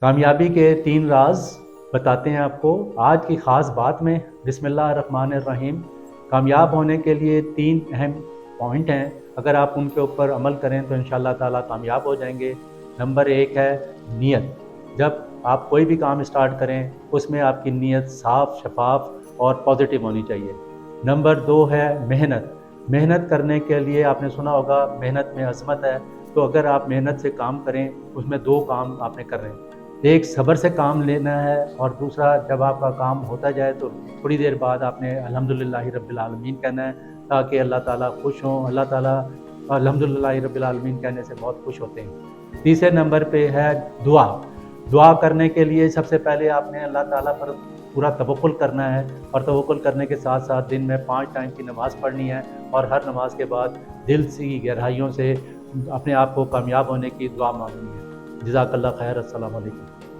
कामयाबी के 3 राज बताते हैं आपको आज की ख़ास बात में। बिस्मिल्लाहिर्रहमानिर्रहीम। कामयाब होने के लिए 3 अहम पॉइंट हैं, अगर आप उनके ऊपर अमल करें तो इंशाअल्लाह ताला कामयाब हो जाएंगे। नंबर 1 है नीयत। जब आप कोई भी काम स्टार्ट करें उसमें आपकी नीयत साफ़, शफाफ और पॉजिटिव होनी चाहिए। नंबर 2 है मेहनत। मेहनत करने के लिए आपने सुना होगा मेहनत में अज़मत है। तो अगर आप मेहनत से काम करें उसमें 2 काम आपने करने हैं। एक सब्र से काम लेना है और दूसरा जब आपका काम होता जाए तो थोड़ी देर बाद आपने अल्हम्दुलिल्लाहि रब्बिल आलमीन कहना है, ताकि अल्लाह ताला खुश हों। अल्लाह ताला अल्हम्दुलिल्लाहि रब्बिल आलमीन कहने से बहुत खुश होते हैं। तीसरे नंबर पे है दुआ। दुआ करने के लिए सबसे पहले आपने अल्लाह ताला पर पूरा तवक्कुल करना है और तवक्कुल करने के साथ साथ दिन में 5 टाइम की नमाज़ पढ़नी है और हर नमाज के बाद दिल की गहराइयों से अपने आप को कामयाब होने की दुआ मांगनी है। जज़ाकल्लाह खैर। अस्सलाम वालेकुम।